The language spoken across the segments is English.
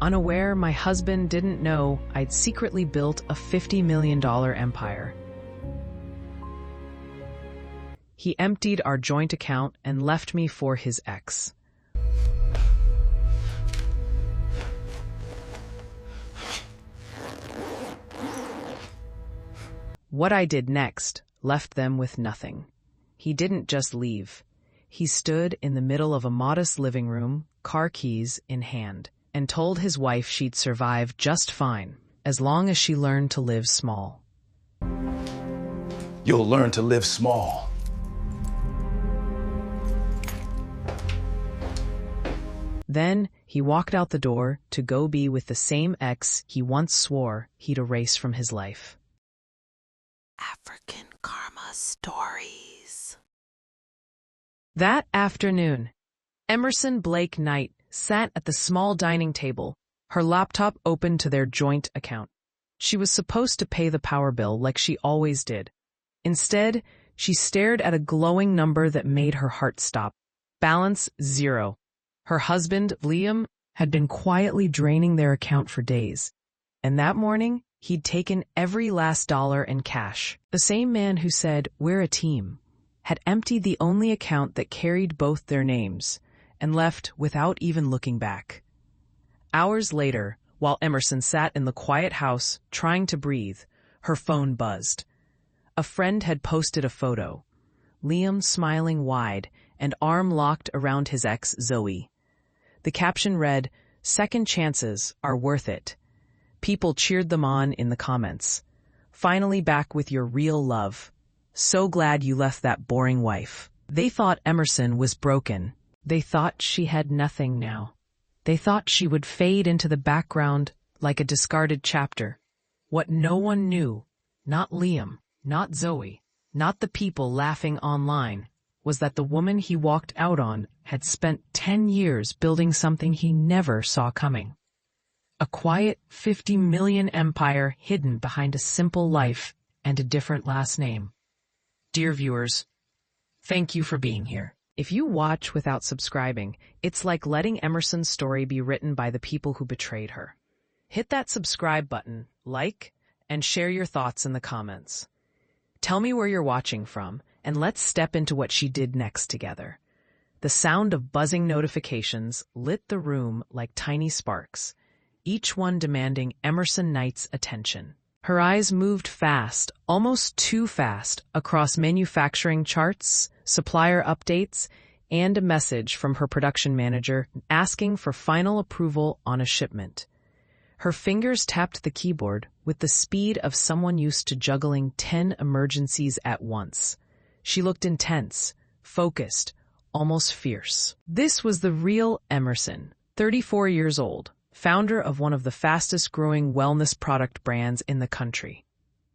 Unaware, my husband didn't know I'd secretly built a $50 million empire. He emptied our joint account and left me for his ex. What I did next left them with nothing. He didn't just leave. He stood in the middle of a modest living room, car keys in hand, and told his wife she'd survive just fine, as long as she learned to live small. You'll learn to live small. Then he walked out the door to go be with the same ex he once swore he'd erase from his life. African Karma Stories. That afternoon, Emerson Knight sat at the small dining table, her laptop open to their joint account. She was supposed to pay the power bill like she always did. Instead, she stared at a glowing number that made her heart stop. Balance 0. Her husband, Liam, had been quietly draining their account for days. And that morning, he'd taken every last dollar in cash. The same man who said, "We're a team," had emptied the only account that carried both their names and left without even looking back. Hours later, while Emerson sat in the quiet house trying to breathe, her phone buzzed. A friend had posted a photo. Liam smiling wide and arm locked around his ex, Zoe. The caption read, "Second chances are worth it." People cheered them on in the comments. "Finally back with your real love. So glad you left that boring wife." They thought Emerson was broken. They thought she had nothing now. They thought she would fade into the background like a discarded chapter. What no one knew, not Liam, not Zoe, not the people laughing online, was that the woman he walked out on had spent 10 years building something he never saw coming. A quiet 50 million empire hidden behind a simple life and a different last name. Dear viewers, thank you for being here. If you watch without subscribing, it's like letting Emerson's story be written by the people who betrayed her. Hit that subscribe button, like, and share your thoughts in the comments. Tell me where you're watching from, and let's step into what she did next together. The sound of buzzing notifications lit the room like tiny sparks, each one demanding Emerson Knight's attention. Her eyes moved fast, almost too fast, across manufacturing charts, supplier updates, and a message from her production manager asking for final approval on a shipment. Her fingers tapped the keyboard with the speed of someone used to juggling 10 emergencies at once. She looked intense, focused, almost fierce. This was the real Emerson, 34 years old, founder of one of the fastest-growing wellness product brands in the country,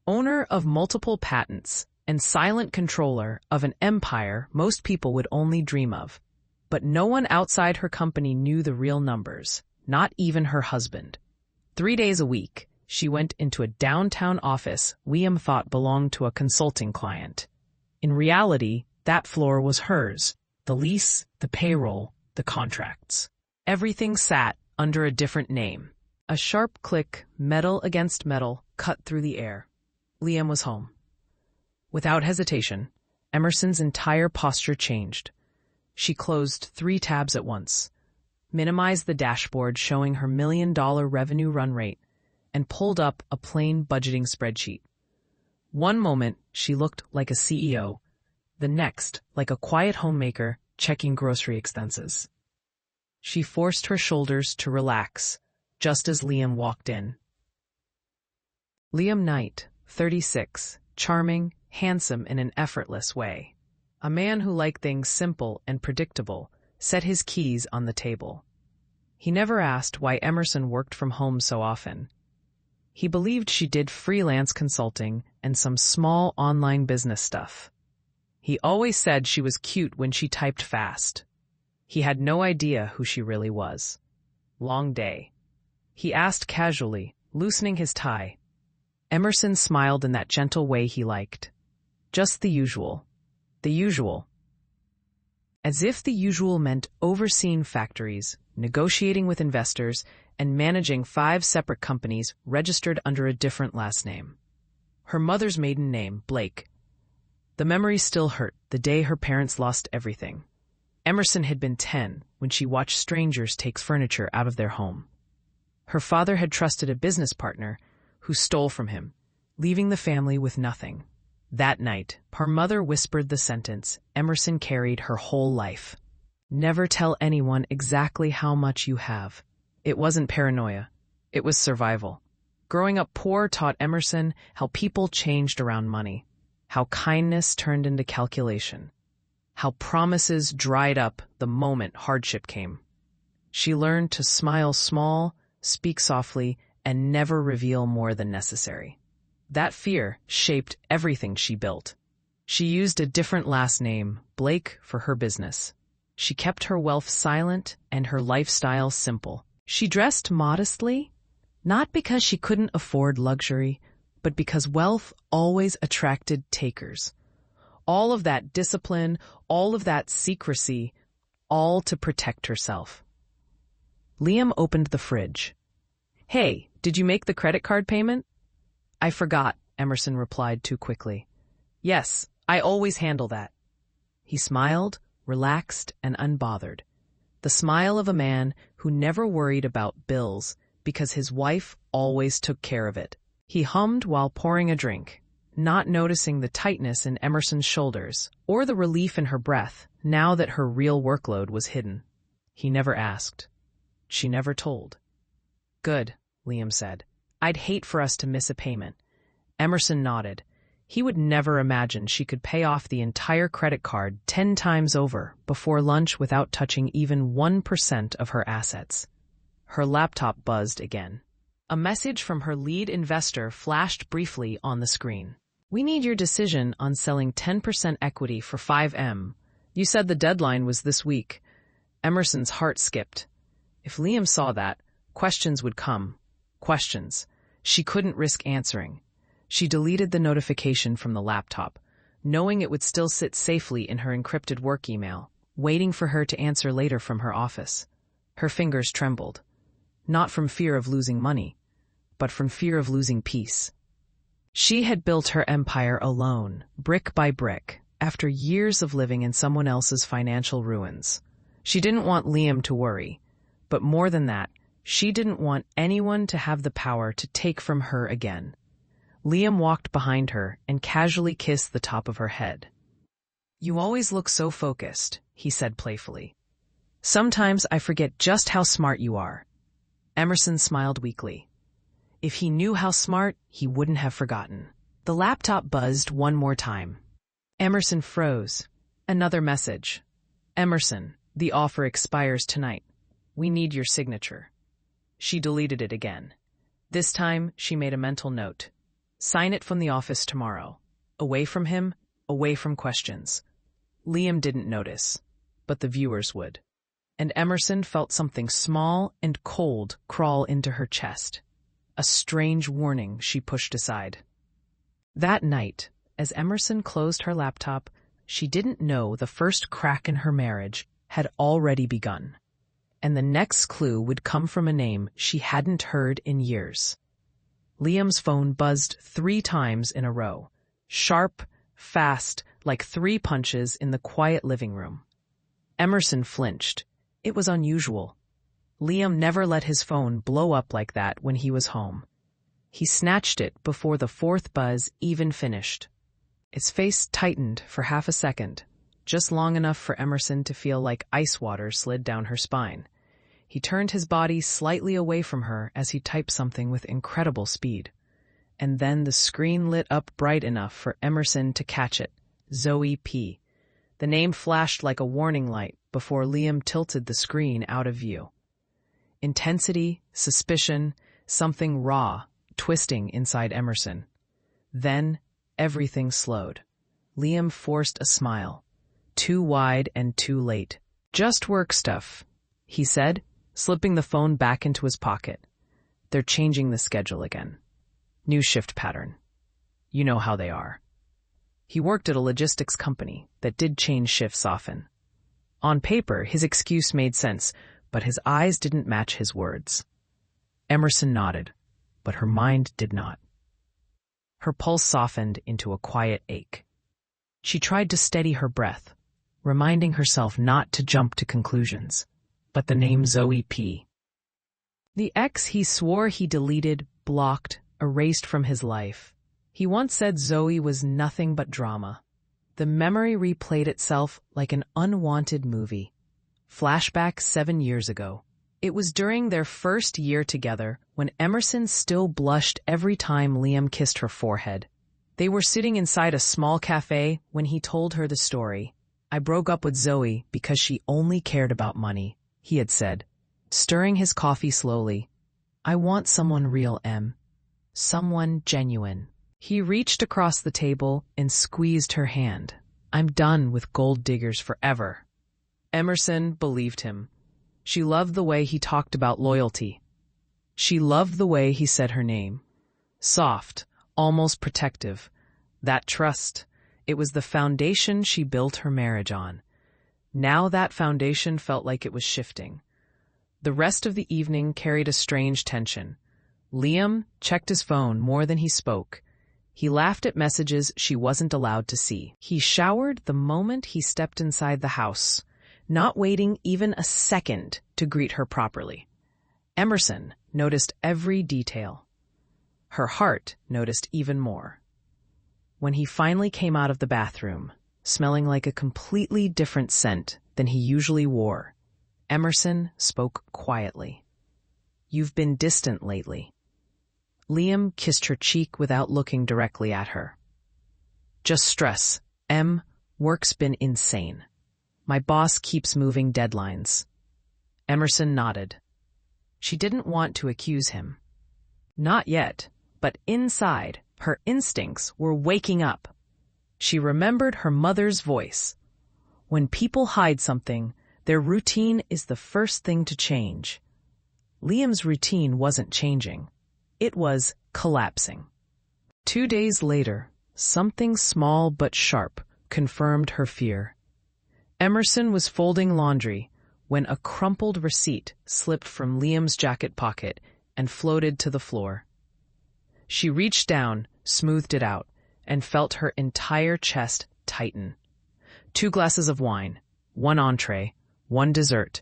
owner of multiple patents, and silent controller of an empire most people would only dream of. But no one outside her company knew the real numbers, not even her husband. 3 days a week, she went into a downtown office Liam thought belonged to a consulting client. In reality, that floor was hers, the lease, the payroll, the contracts. Everything sat under a different name. A sharp click, metal against metal, cut through the air. Liam was home. Without hesitation, Emerson's entire posture changed. She closed 3 tabs at once, minimized the dashboard showing her $1 million revenue run rate, and pulled up a plain budgeting spreadsheet. One moment, she looked like a CEO. The next, like a quiet homemaker checking grocery expenses. She forced her shoulders to relax, just as Liam walked in. Liam Knight, 36, charming, handsome in an effortless way. A man who liked things simple and predictable, set his keys on the table. He never asked why Emerson worked from home so often. He believed she did freelance consulting and some small online business stuff. He always said she was cute when she typed fast. He had no idea who she really was. Long day. He asked casually, loosening his tie. Emerson smiled in that gentle way he liked. Just the usual. The usual. As if the usual meant overseeing factories, negotiating with investors, and managing 5 separate companies registered under a different last name. Her mother's maiden name, Blake. The memory still hurt the day her parents lost everything. Emerson had been 10 when she watched strangers take furniture out of their home. Her father had trusted a business partner who stole from him, leaving the family with nothing. That night, her mother whispered the sentence Emerson carried her whole life. Never tell anyone exactly how much you have. It wasn't paranoia. It was survival. Growing up poor taught Emerson how people changed around money, how kindness turned into calculation, how promises dried up the moment hardship came. She learned to smile small, speak softly, and never reveal more than necessary. That fear shaped everything she built. She used a different last name, Blake, for her business. She kept her wealth silent and her lifestyle simple. She dressed modestly, not because she couldn't afford luxury, but because wealth always attracted takers. All of that discipline, all of that secrecy, all to protect herself. Liam opened the fridge. "Hey, did you make the credit card payment?" "I forgot," Emerson replied too quickly. "Yes, I always handle that." He smiled, relaxed and unbothered. The smile of a man who never worried about bills because his wife always took care of it. He hummed while pouring a drink, not noticing the tightness in Emerson's shoulders or the relief in her breath now that her real workload was hidden. He never asked. She never told. "Good," Liam said. "I'd hate for us to miss a payment." Emerson nodded. He would never imagine she could pay off the entire credit card 10 times over before lunch without touching even 1% of her assets. Her laptop buzzed again. A message from her lead investor flashed briefly on the screen. "We need your decision on selling 10% equity for 5M. You said the deadline was this week." Emerson's heart skipped. If Liam saw that, questions would come. Questions. She couldn't risk answering. She deleted the notification from the laptop, knowing it would still sit safely in her encrypted work email, waiting for her to answer later from her office. Her fingers trembled. Not from fear of losing money, but from fear of losing peace. She had built her empire alone, brick by brick, after years of living in someone else's financial ruins. She didn't want Liam to worry, but more than that, she didn't want anyone to have the power to take from her again. Liam walked behind her and casually kissed the top of her head. "You always look so focused," he said playfully. "Sometimes I forget just how smart you are." Emerson smiled weakly. If he knew how smart, he wouldn't have forgotten. The laptop buzzed one more time. Emerson froze. Another message. "Emerson, the offer expires tonight. We need your signature." She deleted it again. This time, she made a mental note. Sign it from the office tomorrow. Away from him, away from questions. Liam didn't notice, but the viewers would. And Emerson felt something small and cold crawl into her chest. A strange warning she pushed aside. That night, as Emerson closed her laptop, she didn't know the first crack in her marriage had already begun. And the next clue would come from a name she hadn't heard in years. Liam's phone buzzed 3 times in a row, sharp, fast, like 3 punches in the quiet living room. Emerson flinched. It was unusual. Liam never let his phone blow up like that when he was home. He snatched it before the 4th buzz even finished. Its face tightened for half a second, just long enough for Emerson to feel like ice water slid down her spine. He turned his body slightly away from her as he typed something with incredible speed. And then the screen lit up bright enough for Emerson to catch it. Zoe P. The name flashed like a warning light before Liam tilted the screen out of view. Intensity, suspicion, something raw, twisting inside Emerson. Then, everything slowed. Liam forced a smile. Too wide and too late. "Just work stuff," he said, slipping the phone back into his pocket. "They're changing the schedule again. New shift pattern. You know how they are." He worked at a logistics company that did change shifts often. On paper, his excuse made sense, but his eyes didn't match his words. Emerson nodded, but her mind did not. Her pulse softened into a quiet ache. She tried to steady her breath, reminding herself not to jump to conclusions. But the name Zoe P. The ex he swore he deleted, blocked, erased from his life. He once said Zoe was nothing but drama. The memory replayed itself like an unwanted movie. Flashback 7 years ago. It was during their first year together when Emerson still blushed every time Liam kissed her forehead. They were sitting inside a small cafe when he told her the story. "I broke up with Zoe because she only cared about money," he had said, stirring his coffee slowly. "I want someone real, Em. Someone genuine." He reached across the table and squeezed her hand. "I'm done with gold diggers forever." Emerson believed him. She loved the way he talked about loyalty. She loved the way he said her name. Soft, almost protective. That trust, it was the foundation she built her marriage on. Now that foundation felt like it was shifting. The rest of the evening carried a strange tension. Liam checked his phone more than he spoke. He laughed at messages she wasn't allowed to see. He showered the moment he stepped inside the house, not waiting even a second to greet her properly. Emerson noticed every detail. Her heart noticed even more. When he finally came out of the bathroom, smelling like a completely different scent than he usually wore, Emerson spoke quietly. "You've been distant lately." Liam kissed her cheek without looking directly at her. "Just stress. Em, work's been insane. My boss keeps moving deadlines." Emerson nodded. She didn't want to accuse him. Not yet, but inside, her instincts were waking up. She remembered her mother's voice. When people hide something, their routine is the first thing to change. Liam's routine wasn't changing. It was collapsing. 2 days later, something small but sharp confirmed her fear. Emerson was folding laundry when a crumpled receipt slipped from Liam's jacket pocket and floated to the floor. She reached down, smoothed it out, and felt her entire chest tighten. 2 glasses of wine, 1 entree, 1 dessert,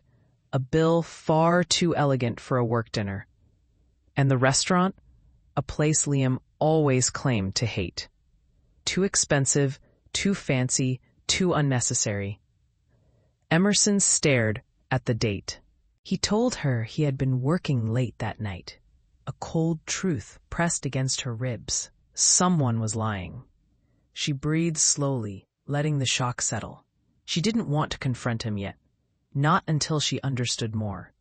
a bill far too elegant for a work dinner. And the restaurant? A place Liam always claimed to hate. Too expensive, too fancy, too unnecessary. Emerson stared at the date. He told her he had been working late that night. A cold truth pressed against her ribs. Someone was lying. She breathed slowly, letting the shock settle. She didn't want to confront him yet. Not until she understood more.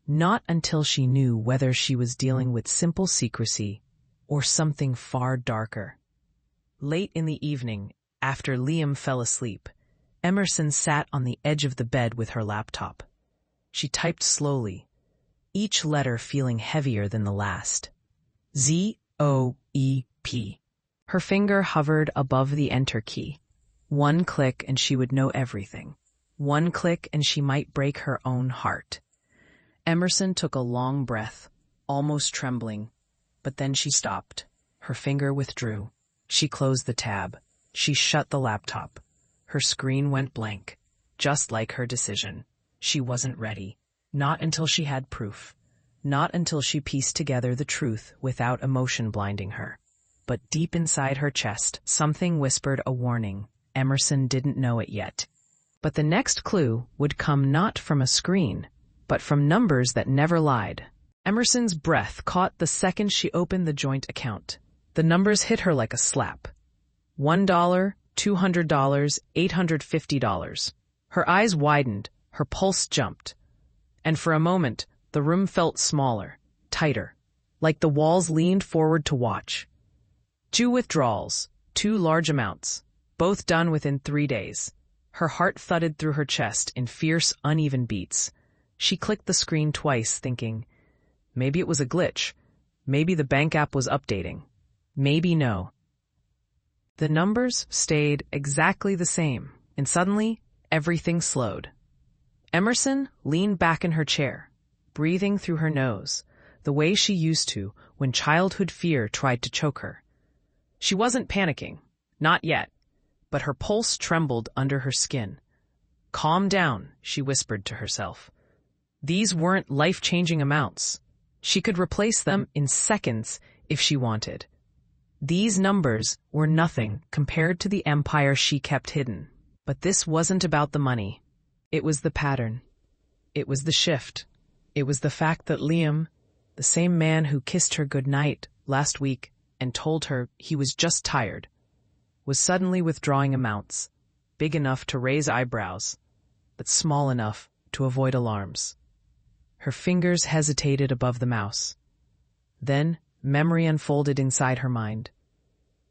Not until she knew whether she was dealing with simple secrecy or something far darker. Late in the evening, after Liam fell asleep, Emerson sat on the edge of the bed with her laptop. She typed slowly, each letter feeling heavier than the last. Z-O-E-P. Her finger hovered above the enter key. 1 click and she would know everything. 1 click and she might break her own heart. Emerson took a long breath, almost trembling, but then she stopped. Her finger withdrew. She closed the tab. She shut the laptop. Her screen went blank, just like her decision. She wasn't ready. Not until she had proof. Not until she pieced together the truth without emotion blinding her. But deep inside her chest, something whispered a warning. Emerson didn't know it yet. But the next clue would come not from a screen, but from numbers that never lied. Emerson's breath caught the second she opened the joint account. The numbers hit her like a slap. $1, $200, $850. Her eyes widened, her pulse jumped. And for a moment, the room felt smaller, tighter, like the walls leaned forward to watch. 2 withdrawals, 2 large amounts, both done within 3 days. Her heart thudded through her chest in fierce, uneven beats. She clicked the screen twice, thinking, maybe it was a glitch. Maybe the bank app was updating. Maybe no. The numbers stayed exactly the same, and suddenly, everything slowed. Emerson leaned back in her chair, breathing through her nose, the way she used to when childhood fear tried to choke her. She wasn't panicking, not yet, but her pulse trembled under her skin. "Calm down," she whispered to herself. These weren't life-changing amounts. She could replace them in seconds if she wanted. These numbers were nothing compared to the empire she kept hidden. But this wasn't about the money. It was the pattern. It was the shift. It was the fact that Liam, the same man who kissed her goodnight last week and told her he was just tired, was suddenly withdrawing amounts, big enough to raise eyebrows, but small enough to avoid alarms. Her fingers hesitated above the mouse. Then memory unfolded inside her mind.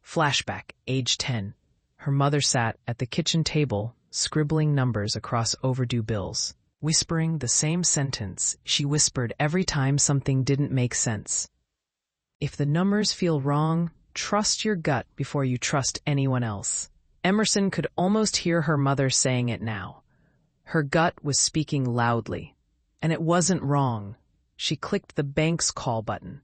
Flashback, age 10. Her mother sat at the kitchen table, scribbling numbers across overdue bills, whispering the same sentence she whispered every time something didn't make sense. If the numbers feel wrong, trust your gut before you trust anyone else. Emerson could almost hear her mother saying it now. Her gut was speaking loudly, and it wasn't wrong. She clicked the bank's call button.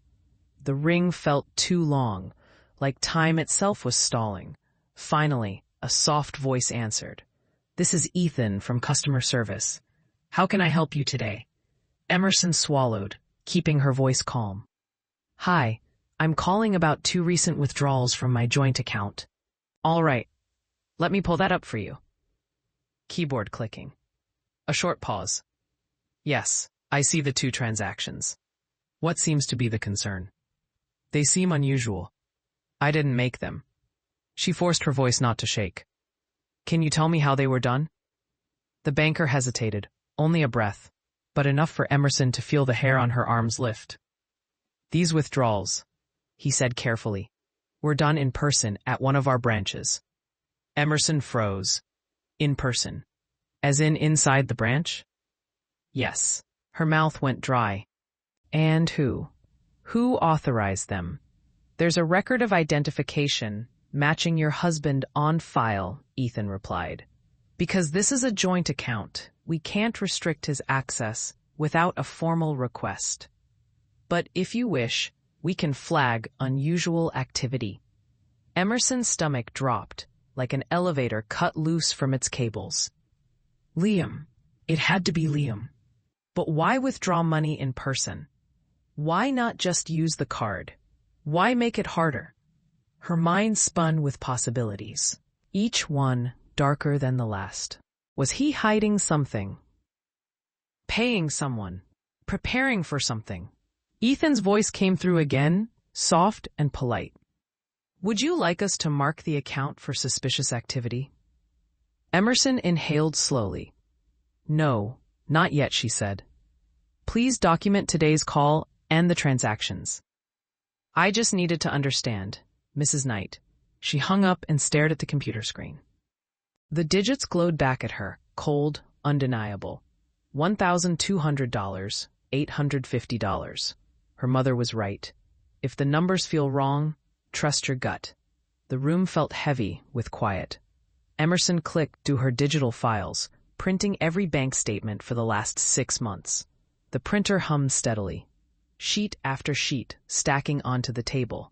The ring felt too long, like time itself was stalling. Finally, a soft voice answered. "This is Ethan from customer service. How can I help you today?" Emerson swallowed, keeping her voice calm. "Hi, I'm calling about 2 recent withdrawals from my joint account." "All right. Let me pull that up for you." Keyboard clicking. A short pause. "Yes, I see the 2 transactions. What seems to be the concern?" "They seem unusual. I didn't make them." She forced her voice not to shake. "Can you tell me how they were done?" The banker hesitated, only a breath, but enough for Emerson to feel the hair on her arms lift. "These withdrawals," he said carefully, "were done in person at one of our branches." Emerson froze. "In person? As in inside the branch?" "Yes." Her mouth went dry. "And who? Who authorized them?" "There's a record of identification matching your husband on file," Ethan replied. "Because this is a joint account, we can't restrict his access without a formal request. But if you wish, we can flag unusual activity." Emerson's stomach dropped, like an elevator cut loose from its cables. Liam. It had to be Liam. But why withdraw money in person? Why not just use the card? Why make it harder? Her mind spun with possibilities, each one darker than the last. Was he hiding something? Paying someone? Preparing for something? Ethan's voice came through again, soft and polite. "Would you like us to mark the account for suspicious activity?" Emerson inhaled slowly. "No, not yet," she said. "Please document today's call and the transactions." "I just needed to understand, Mrs. Knight." She hung up and stared at the computer screen. The digits glowed back at her, cold, undeniable. $1,200, $850. Her mother was right. If the numbers feel wrong, trust your gut. The room felt heavy with quiet. Emerson clicked through her digital files, printing every bank statement for the last 6 months. The printer hummed steadily, sheet after sheet stacking onto the table.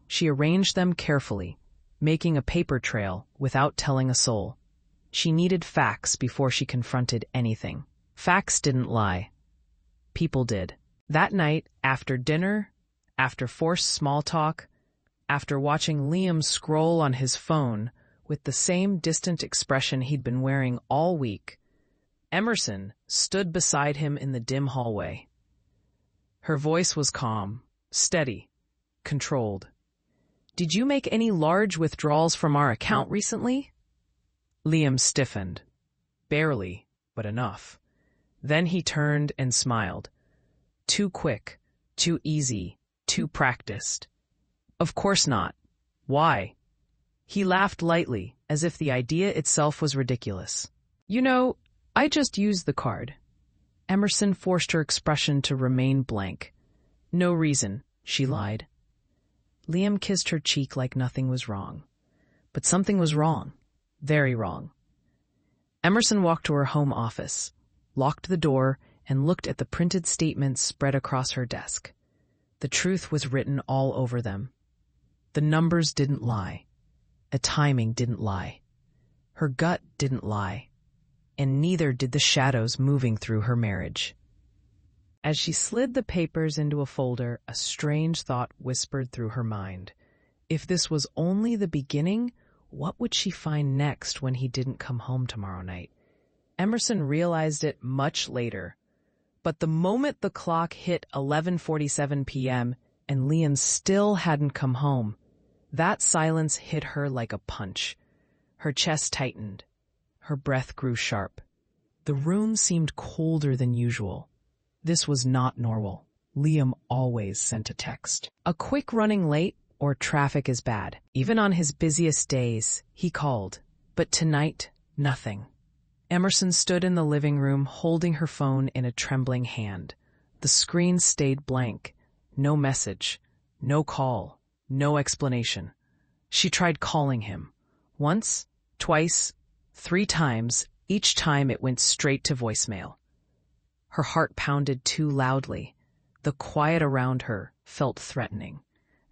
She arranged them carefully, making a paper trail without telling a soul. She needed facts before she confronted anything. Facts didn't lie. People did. That night, after dinner, after forced small talk, after watching Liam scroll on his phone with the same distant expression he'd been wearing all week, Emerson stood beside him in the dim hallway. Her voice was calm, steady, controlled. "Did you make any large withdrawals from our account recently?" Liam stiffened. "Barely, but enough." Then he turned and smiled. "Too quick, too easy, too practiced." "Of course not. Why?" He laughed lightly, as if the idea itself was ridiculous. "You know, I just used the card." Emerson forced her expression to remain blank. "No reason," she lied. Liam kissed her cheek like nothing was wrong. But something was wrong. Very wrong. Emerson walked to her home office, locked the door, and looked at the printed statements spread across her desk. The truth was written all over them. The numbers didn't lie. The timing didn't lie. Her gut didn't lie. And neither did the shadows moving through her marriage. As she slid the papers into a folder, a strange thought whispered through her mind. If this was only the beginning, what would she find next when he didn't come home tomorrow night? Emerson realized it much later. But the moment the clock hit 11:47 p.m. and Liam still hadn't come home, that silence hit her like a punch. Her chest tightened. Her breath grew sharp. The room seemed colder than usual. This was not normal. Liam always sent a text. A quick running late or traffic is bad. Even on his busiest days, he called. But tonight, nothing. Emerson stood in the living room holding her phone in a trembling hand. The screen stayed blank. No message. No call. No explanation. She tried calling him. Once, twice, 3 times. Each time it went straight to voicemail. Her heart pounded too loudly. The quiet around her felt threatening,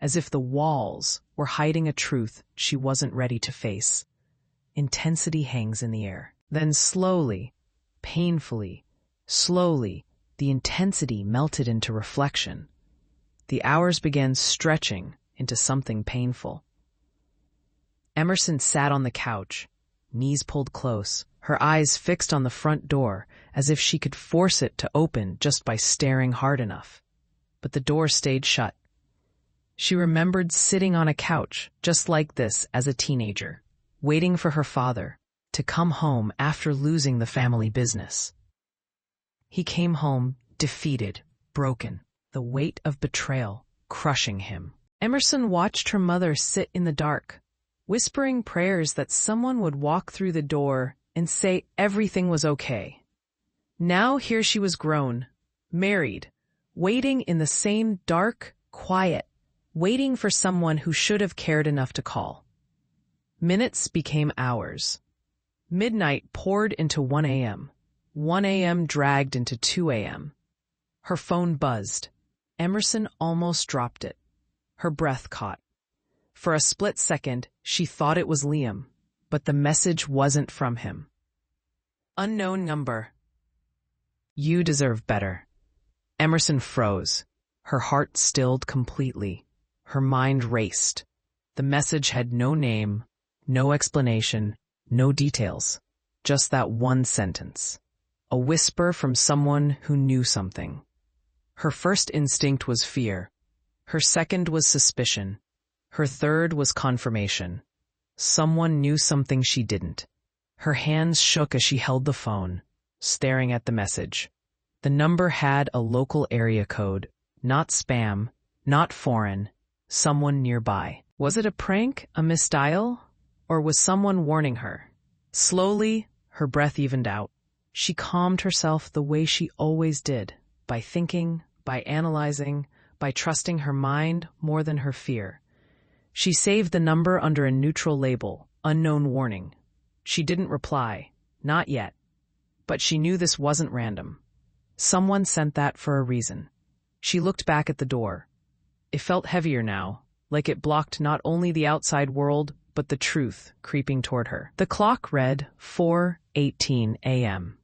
as if the walls were hiding a truth she wasn't ready to face. Intensity hangs in the air. Then slowly, painfully, slowly, the intensity melted into reflection. The hours began stretching into something painful. Emerson sat on the couch, knees pulled close, her eyes fixed on the front door, as if she could force it to open just by staring hard enough. But the door stayed shut. She remembered sitting on a couch just like this as a teenager, waiting for her father to come home after losing the family business. He came home defeated, broken, the weight of betrayal crushing him. Emerson watched her mother sit in the dark, whispering prayers that someone would walk through the door and say everything was okay. Now here she was grown, married, waiting in the same dark, quiet, waiting for someone who should have cared enough to call. Minutes became hours. Midnight poured into 1 a.m. 1 a.m. dragged into 2 a.m. Her phone buzzed. Emerson almost dropped it. Her breath caught. For a split second, she thought it was Liam, but the message wasn't from him. Unknown number. You deserve better. Emerson froze. Her heart stilled completely. Her mind raced. The message had no name, no explanation, no details. Just that one sentence. A whisper from someone who knew something. Her first instinct was fear. Her second was suspicion. Her third was confirmation. Someone knew something she didn't. Her hands shook as she held the phone, staring at the message. The number had a local area code, not spam, not foreign, someone nearby. Was it a prank, a misdial, or was someone warning her? Slowly, her breath evened out. She calmed herself the way she always did, by thinking, by analyzing, by trusting her mind more than her fear. She saved the number under a neutral label, unknown warning. She didn't reply, not yet. But she knew this wasn't random. Someone sent that for a reason. She looked back at the door. It felt heavier now, like it blocked not only the outside world, but the truth creeping toward her. The clock read 4:18 a.m.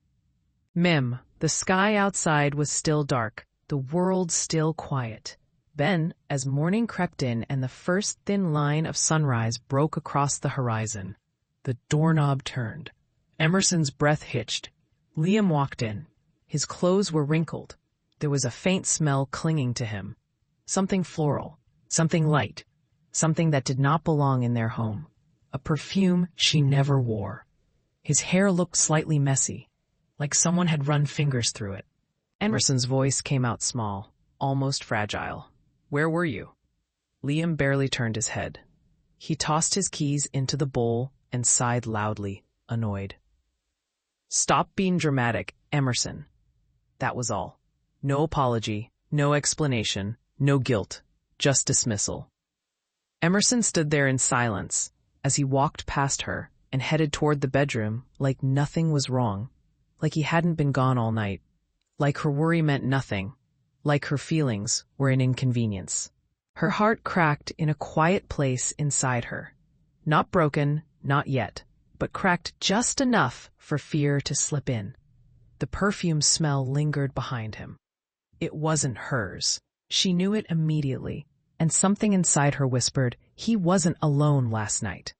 Mim, the sky outside was still dark, the world still quiet. Then, as morning crept in and the first thin line of sunrise broke across the horizon, the doorknob turned. Emerson's breath hitched. Liam walked in. His clothes were wrinkled. There was a faint smell clinging to him. Something floral, something light, something that did not belong in their home. A perfume she never wore. His hair looked slightly messy, like someone had run fingers through it. Emerson's voice came out small, almost fragile. Where were you? Liam barely turned his head. He tossed his keys into the bowl and sighed loudly, annoyed. Stop being dramatic, Emerson. That was all. No apology, no explanation, no guilt, just dismissal. Emerson stood there in silence as he walked past her and headed toward the bedroom like nothing was wrong, like he hadn't been gone all night, like her worry meant nothing, like her feelings were an inconvenience. Her heart cracked in a quiet place inside her. Not broken, not yet, but cracked just enough for fear to slip in. The perfume smell lingered behind him. It wasn't hers. She knew it immediately, and something inside her whispered he wasn't alone last night.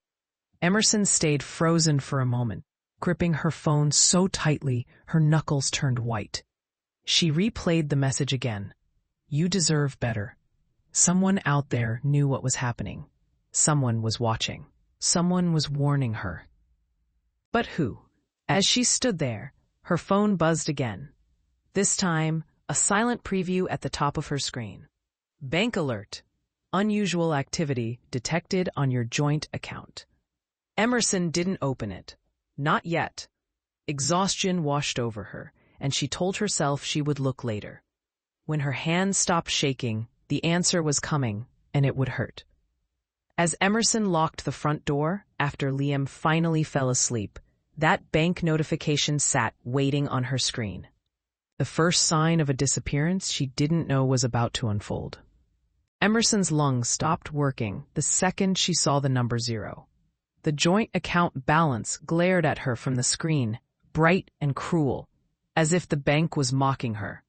Emerson stayed frozen for a moment, gripping her phone so tightly her knuckles turned white. She replayed the message again. You deserve better. Someone out there knew what was happening. Someone was watching. Someone was warning her. But who? As she stood there, her phone buzzed again. This time, a silent preview at the top of her screen. Bank alert. Unusual activity detected on your joint account. Emerson didn't open it. Not yet. Exhaustion washed over her, and she told herself she would look later. When her hands stopped shaking, the answer was coming, and it would hurt. As Emerson locked the front door, after Liam finally fell asleep, that bank notification sat waiting on her screen. The first sign of a disappearance she didn't know was about to unfold. Emerson's lungs stopped working the second she saw the number 0. The joint account balance glared at her from the screen, bright and cruel, as if the bank was mocking her.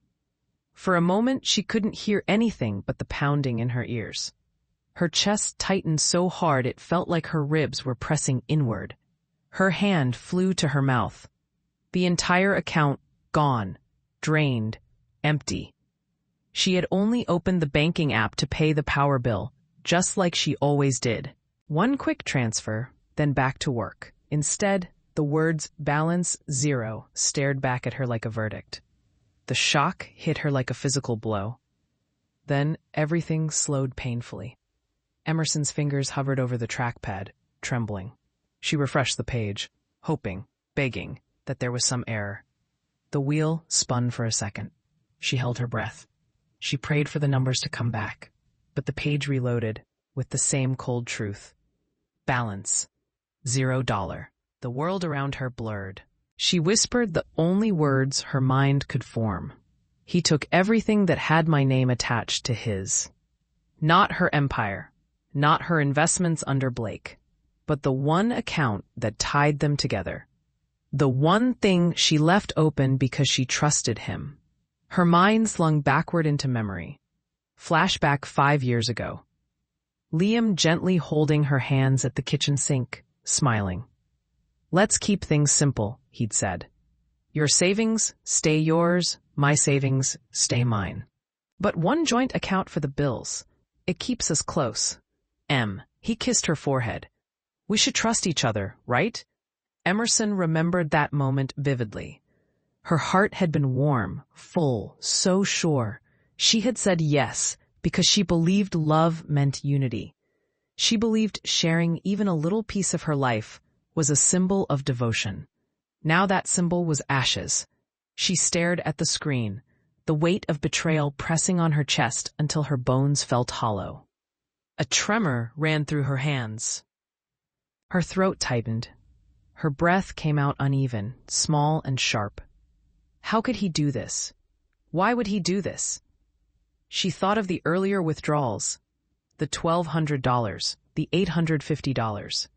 For a moment, she couldn't hear anything but the pounding in her ears. Her chest tightened so hard it felt like her ribs were pressing inward. Her hand flew to her mouth. The entire account gone, drained, empty. She had only opened the banking app to pay the power bill, just like she always did. One quick transfer, then back to work. Instead, the words balance 0 stared back at her like a verdict. The shock hit her like a physical blow. Then everything slowed painfully. Emerson's fingers hovered over the trackpad, trembling. She refreshed the page, hoping, begging, that there was some error. The wheel spun for a second. She held her breath. She prayed for the numbers to come back, but the page reloaded with the same cold truth. Balance. $0. The world around her blurred. She whispered the only words her mind could form. He took everything that had my name attached to his. Not her empire, not her investments under Blake, but the one account that tied them together. The one thing she left open because she trusted him. Her mind slung backward into memory. Flashback 5 years ago. Liam gently holding her hands at the kitchen sink, smiling. Let's keep things simple, he'd said. Your savings, stay yours, my savings, stay mine. But one joint account for the bills. It keeps us close. He kissed her forehead. We should trust each other, right? Emerson remembered that moment vividly. Her heart had been warm, full, so sure. She had said yes because she believed love meant unity. She believed sharing even a little piece of her life was a symbol of devotion. Now that symbol was ashes. She stared at the screen, the weight of betrayal pressing on her chest until her bones felt hollow. A tremor ran through her hands. Her throat tightened. Her breath came out uneven, small and sharp. How could he do this? Why would he do this? She thought of the earlier withdrawals, the $1,200, the $850.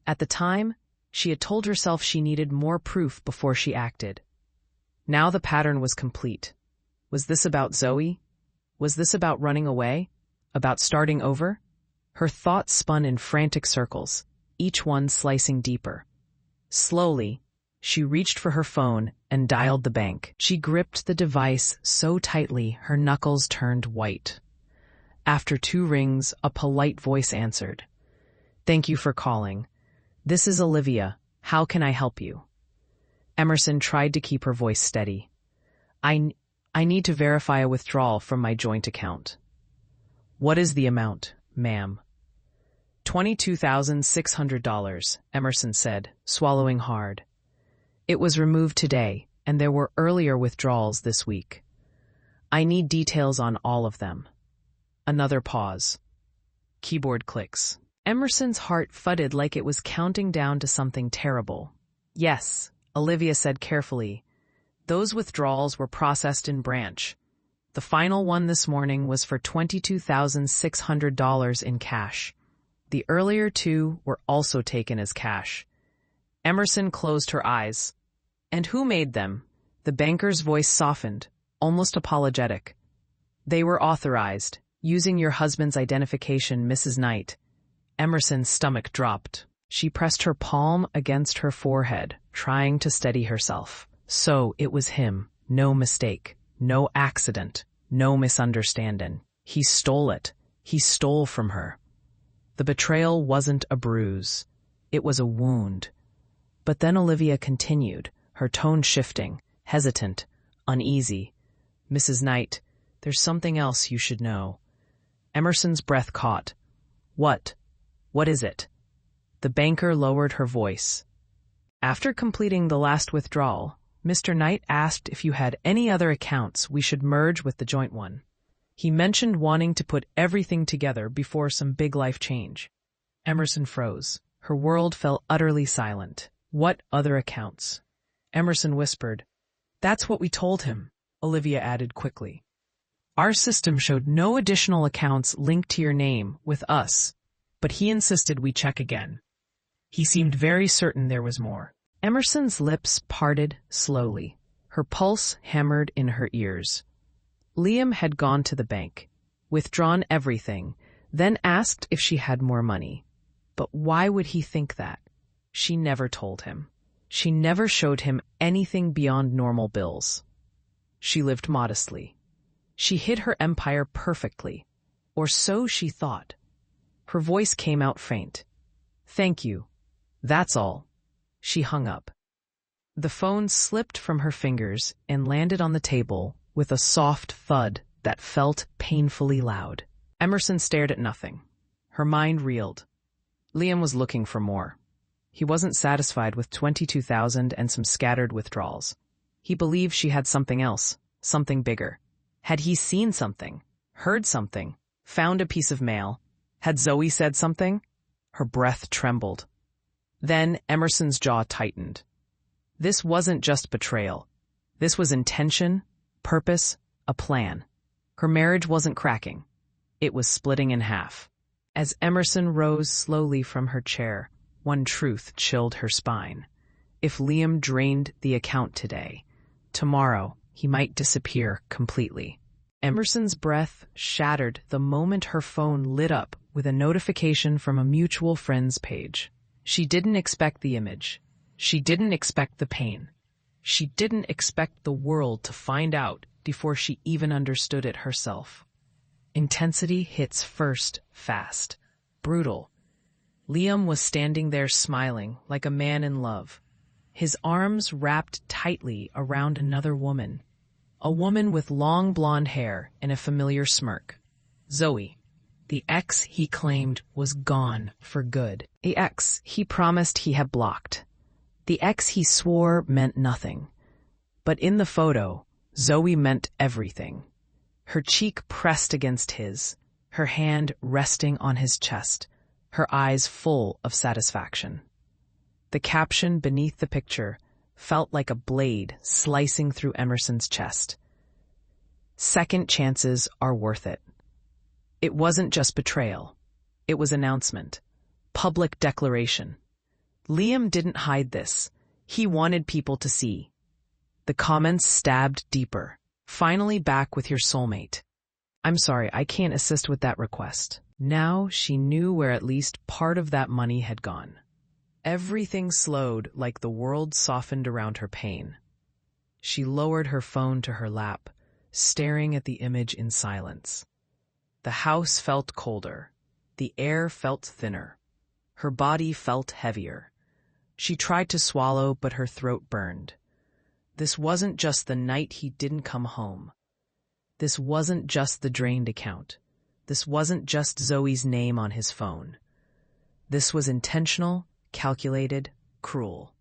At the time, she had told herself she needed more proof before she acted. Now the pattern was complete. Was this about Zoe? Was this about running away? About starting over? Her thoughts spun in frantic circles, each one slicing deeper. Slowly, she reached for her phone and dialed the bank. She gripped the device so tightly her knuckles turned white. After 2 rings, a polite voice answered. Thank you for calling. This is Olivia. How can I help you? Emerson tried to keep her voice steady. I need to verify a withdrawal from my joint account. What is the amount, ma'am? $22,600, Emerson said, swallowing hard. It was removed today, and there were earlier withdrawals this week. I need details on all of them. Another pause. Keyboard clicks. Emerson's heart thudded like it was counting down to something terrible. Yes, Olivia said carefully. Those withdrawals were processed in branch. The final one this morning was for $22,600 in cash. The earlier two were also taken as cash. Emerson closed her eyes. And who made them? The banker's voice softened, almost apologetic. They were authorized, using your husband's identification, Mrs. Knight. Emerson's stomach dropped. She pressed her palm against her forehead, trying to steady herself. So it was him. No mistake. No accident. No misunderstanding. He stole it. He stole from her. The betrayal wasn't a bruise. It was a wound. But then Olivia continued, her tone shifting, hesitant, uneasy. Mrs. Knight, there's something else you should know. Emerson's breath caught. What? What is it? The banker lowered her voice. After completing the last withdrawal, Mr. Knight asked if you had any other accounts we should merge with the joint one. He mentioned wanting to put everything together before some big life change. Emerson froze. Her world fell utterly silent. What other accounts? Emerson whispered. That's what we told him, Olivia added quickly. Our system showed no additional accounts linked to your name with us, but he insisted we check again. He seemed very certain there was more. Emerson's lips parted slowly. Her pulse hammered in her ears. Liam had gone to the bank, withdrawn everything, then asked if she had more money. But why would he think that? She never told him. She never showed him anything beyond normal bills. She lived modestly. She hid her empire perfectly, or so she thought. Her voice came out faint. Thank you. That's all. She hung up. The phone slipped from her fingers and landed on the table with a soft thud that felt painfully loud. Emerson stared at nothing. Her mind reeled. Liam was looking for more. He wasn't satisfied with 22,000 and some scattered withdrawals. He believed she had something else, something bigger. Had he seen something, heard something, found a piece of mail? Had Zoe said something? Her breath trembled. Then Emerson's jaw tightened. This wasn't just betrayal. This was intention, purpose, a plan. Her marriage wasn't cracking. It was splitting in half. As Emerson rose slowly from her chair, one truth chilled her spine. If Liam drained the account today, tomorrow he might disappear completely. Emerson's breath shattered the moment her phone lit up with a notification from a mutual friends page. She didn't expect the image. She didn't expect the pain. She didn't expect the world to find out before she even understood it herself. Intensity hits first, fast, brutal. Liam was standing there smiling like a man in love, his arms wrapped tightly around another woman, a woman with long blonde hair and a familiar smirk. Zoe. The ex he claimed was gone for good. The ex he promised he had blocked. The ex he swore meant nothing. But in the photo, Zoe meant everything. Her cheek pressed against his, her hand resting on his chest, her eyes full of satisfaction. The caption beneath the picture felt like a blade slicing through Emerson's chest. Second chances are worth it. It wasn't just betrayal. It was announcement. Public declaration. Liam didn't hide this. He wanted people to see. The comments stabbed deeper. Finally back with your soulmate. I'm sorry, I can't assist with that request. Now she knew where at least part of that money had gone. Everything slowed like the world softened around her pain. She lowered her phone to her lap, staring at the image in silence. The house felt colder. The air felt thinner. Her body felt heavier. She tried to swallow, but her throat burned. This wasn't just the night he didn't come home. This wasn't just the drained account. This wasn't just Zoe's name on his phone. This was intentional, calculated, cruel.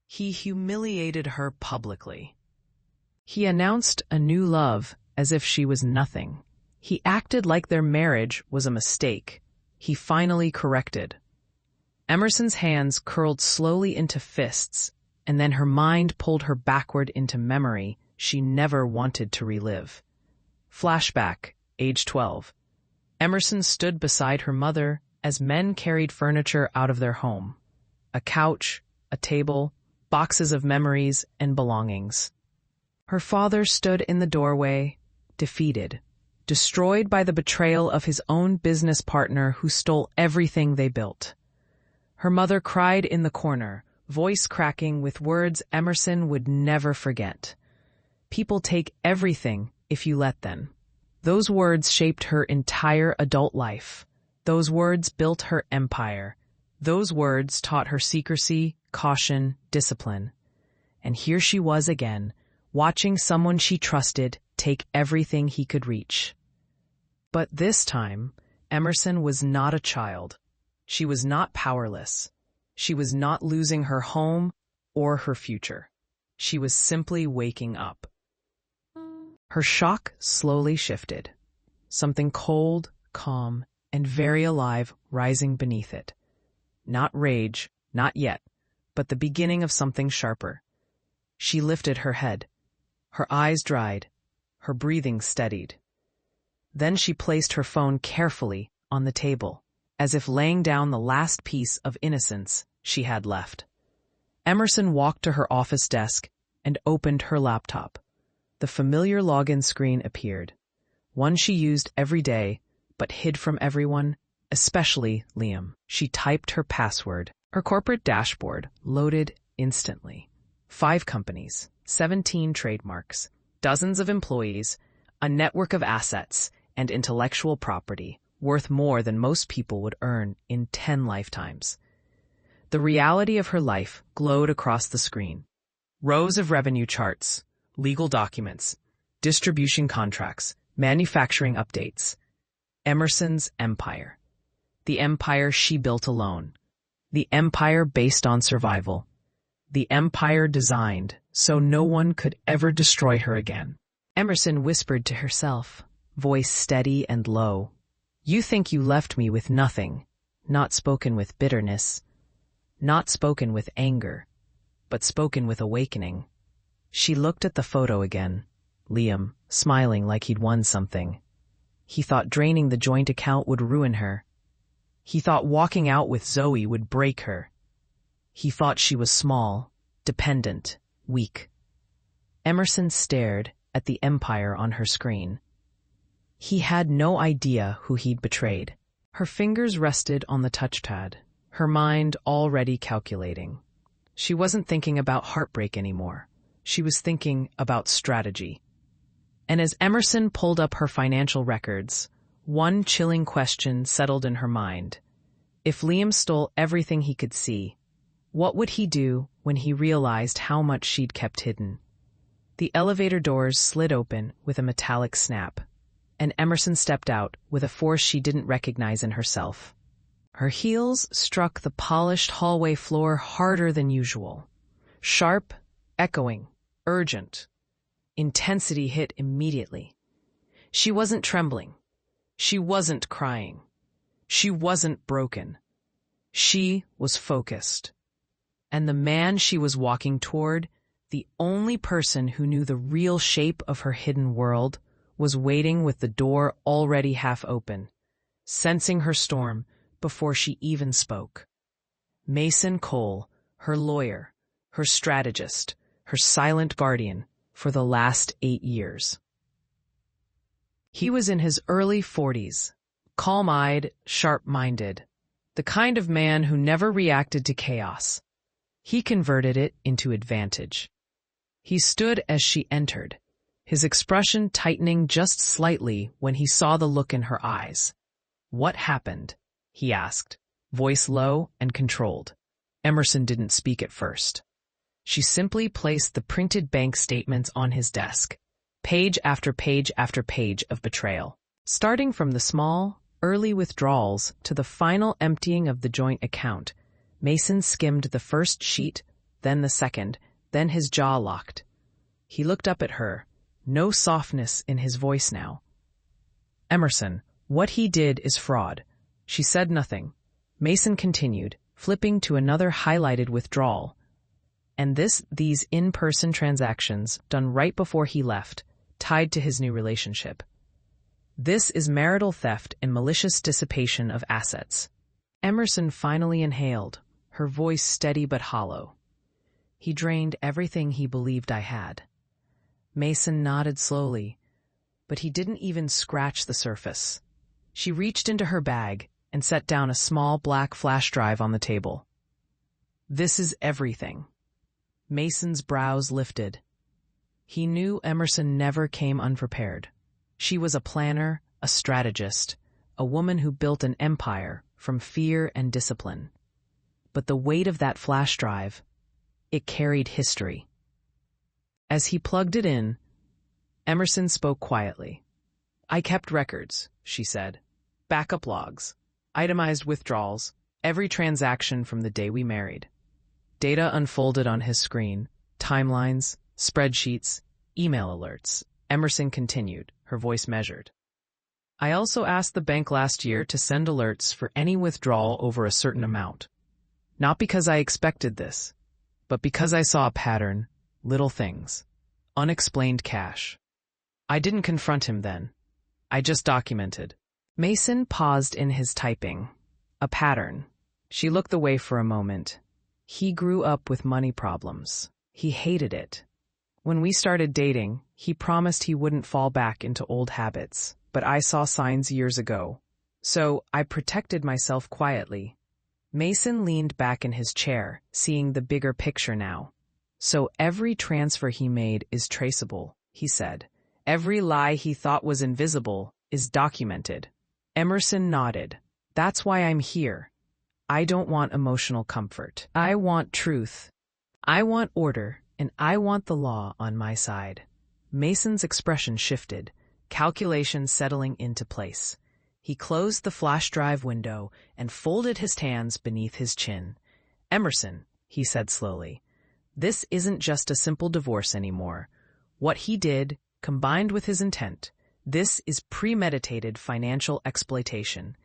He humiliated her publicly. He announced a new love as if she was nothing. He acted like their marriage was a mistake. He finally corrected. Emerson's hands curled slowly into fists, and then her mind pulled her backward into memory she never wanted to relive. Flashback, age 12. Emerson stood beside her mother as men carried furniture out of their home. A couch, a table, boxes of memories and belongings. Her father stood in the doorway, defeated, destroyed by the betrayal of his own business partner who stole everything they built. Her mother cried in the corner, voice cracking with words Emerson would never forget. People take everything if you let them. Those words shaped her entire adult life. Those words built her empire. Those words taught her secrecy, caution, discipline. And here she was again, watching someone she trusted take everything he could reach. But this time, Emerson was not a child. She was not powerless. She was not losing her home or her future. She was simply waking up. Her shock slowly shifted. Something cold, calm, and very alive rising beneath it. Not rage, not yet, but the beginning of something sharper. She lifted her head. Her eyes dried. Her breathing steadied. Then she placed her phone carefully on the table, as if laying down the last piece of innocence she had left. Emerson walked to her office desk and opened her laptop. The familiar login screen appeared, one she used every day but hid from everyone, especially Liam. She typed her password. Her corporate dashboard loaded instantly. 5 companies, 17 trademarks, dozens of employees, a network of assets, and intellectual property worth more than most people would earn in 10 lifetimes. The reality of her life glowed across the screen. Rows of revenue charts, legal documents, distribution contracts, manufacturing updates. Emerson's empire. The empire she built alone. The empire based on survival. The empire designed so no one could ever destroy her again. Emerson whispered to herself, voice steady and low. You think you left me with nothing, not spoken with bitterness, not spoken with anger, but spoken with awakening. She looked at the photo again, Liam, smiling like he'd won something. He thought draining the joint account would ruin her. He thought walking out with Zoe would break her. He thought she was small, dependent, weak. Emerson stared at the empire on her screen. He had no idea who he'd betrayed. Her fingers rested on the touchpad, her mind already calculating. She wasn't thinking about heartbreak anymore. She was thinking about strategy. And as Emerson pulled up her financial records, one chilling question settled in her mind. If Liam stole everything he could see, what would he do when he realized how much she'd kept hidden? The elevator doors slid open with a metallic snap, and Emerson stepped out with a force she didn't recognize in herself. Her heels struck the polished hallway floor harder than usual. Sharp, echoing, urgent. Intensity hit immediately. She wasn't trembling. She wasn't crying. She wasn't broken. She was focused. And the man she was walking toward, the only person who knew the real shape of her hidden world, was waiting with the door already half open, sensing her storm before she even spoke. Mason Cole, her lawyer, her strategist, her silent guardian for the last 8 years. He was in his early 40s, calm-eyed, sharp-minded, the kind of man who never reacted to chaos. He converted it into advantage. He stood as she entered, his expression tightening just slightly when he saw the look in her eyes. "What happened?" he asked, voice low and controlled. Emerson didn't speak at first. She simply placed the printed bank statements on his desk, page after page after page of betrayal, starting from the small, early withdrawals to the final emptying of the joint account. Mason skimmed the first sheet, then the second, then his jaw locked. He looked up at her, no softness in his voice now. "Emerson, what he did is fraud." She said nothing. Mason continued, flipping to another highlighted withdrawal. And these in-person transactions, done right before he left, tied to his new relationship. This is marital theft and malicious dissipation of assets. Emerson finally inhaled, her voice steady but hollow. He drained everything he believed I had. Mason nodded slowly, but he didn't even scratch the surface. She reached into her bag and set down a small black flash drive on the table. This is everything. Mason's brows lifted. He knew Emerson never came unprepared. She was a planner, a strategist, a woman who built an empire from fear and discipline. But the weight of that flash drive, it carried history. As he plugged it in, Emerson spoke quietly. I kept records, she said. Backup logs, itemized withdrawals, every transaction from the day we married. Data unfolded on his screen, timelines, spreadsheets, email alerts. Emerson continued, her voice measured. I also asked the bank last year to send alerts for any withdrawal over a certain amount. Not because I expected this, but because I saw a pattern, little things, unexplained cash. I didn't confront him then. I just documented. Mason paused in his typing. A pattern. She looked away for a moment. He grew up with money problems. He hated it. When we started dating, he promised he wouldn't fall back into old habits, but I saw signs years ago. So I protected myself quietly. Mason leaned back in his chair, seeing the bigger picture now. So every transfer he made is traceable, he said. Every lie he thought was invisible is documented. Emerson nodded. That's why I'm here. I don't want emotional comfort. I want truth. I want order, and I want the law on my side. Mason's expression shifted, calculations settling into place. He closed the flash drive window and folded his hands beneath his chin. Emerson, he said slowly, this isn't just a simple divorce anymore. What he did, combined with his intent, this is premeditated financial exploitation.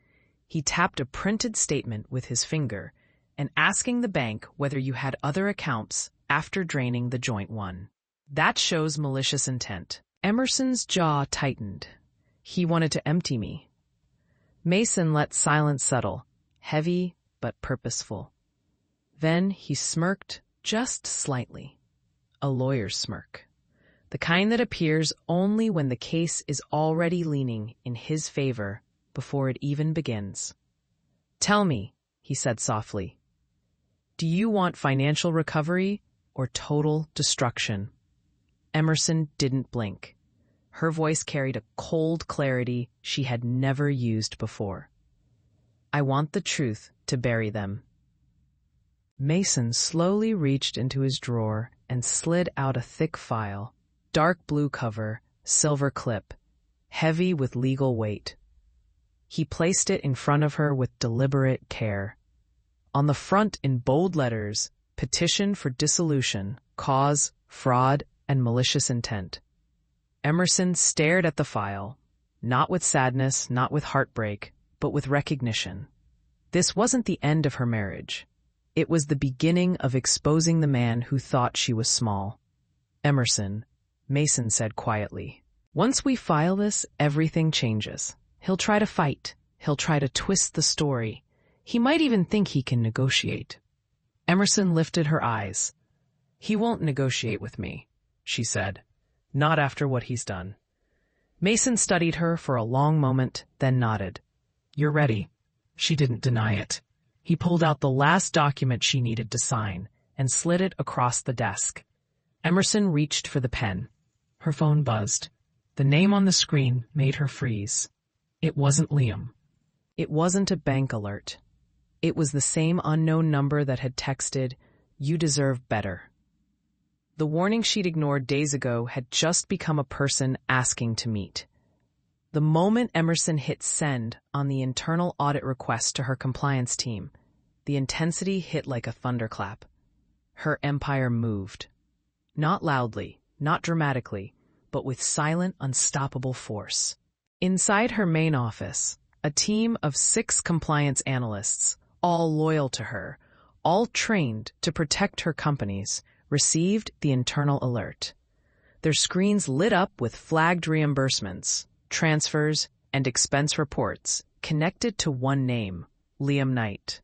He tapped a printed statement with his finger and asking the bank whether you had other accounts after draining the joint one. That shows malicious intent. Emerson's jaw tightened. He wanted to empty me. Mason let silence settle, heavy but purposeful. Then he smirked just slightly. A lawyer's smirk. The kind that appears only when the case is already leaning in his favor before it even begins. Tell me, he said softly, do you want financial recovery or total destruction? Emerson didn't blink. Her voice carried a cold clarity she had never used before. I want the truth to bury them. Mason slowly reached into his drawer and slid out a thick file, dark blue cover, silver clip, heavy with legal weight. He placed it in front of her with deliberate care. On the front in bold letters, petition for dissolution, cause, fraud, and malicious intent. Emerson stared at the file, not with sadness, not with heartbreak, but with recognition. This wasn't the end of her marriage. It was the beginning of exposing the man who thought she was small. Emerson, Mason said quietly, once we file this, everything changes. He'll try to fight. He'll try to twist the story. He might even think he can negotiate. Emerson lifted her eyes. He won't negotiate with me, she said. Not after what he's done. Mason studied her for a long moment, then nodded. You're ready. She didn't deny it. He pulled out the last document she needed to sign and slid it across the desk. Emerson reached for the pen. Her phone buzzed. The name on the screen made her freeze. It wasn't Liam. It wasn't a bank alert. It was the same unknown number that had texted, "You deserve better." The warning she'd ignored days ago had just become a person asking to meet. The moment Emerson hit send on the internal audit request to her compliance team, the intensity hit like a thunderclap. Her empire moved. Not loudly, not dramatically, but with silent, unstoppable force. Inside her main office, a team of 6 compliance analysts, all loyal to her, all trained to protect her companies, received the internal alert. Their screens lit up with flagged reimbursements, transfers, and expense reports connected to one name, Liam Knight.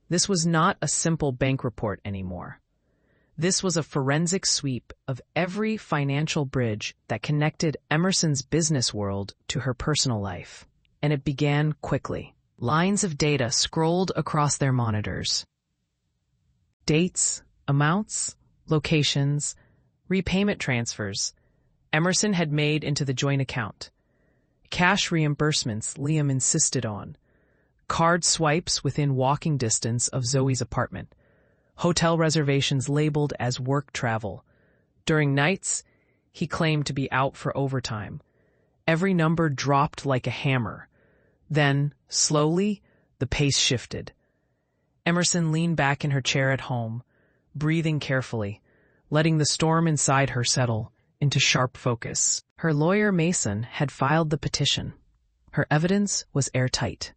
This was not a simple bank report anymore. This was a forensic sweep of every financial bridge that connected Emerson's business world to her personal life. And it began quickly. Lines of data scrolled across their monitors. Dates, amounts, locations, repayment transfers Emerson had made into the joint account. Cash reimbursements Liam insisted on. Card swipes within walking distance of Zoe's apartment. Hotel reservations labeled as work travel. During nights, he claimed to be out for overtime. Every number dropped like a hammer. Then, slowly, the pace shifted. Emerson leaned back in her chair at home, breathing carefully, letting the storm inside her settle into sharp focus. Her lawyer, Mason, had filed the petition. Her evidence was airtight.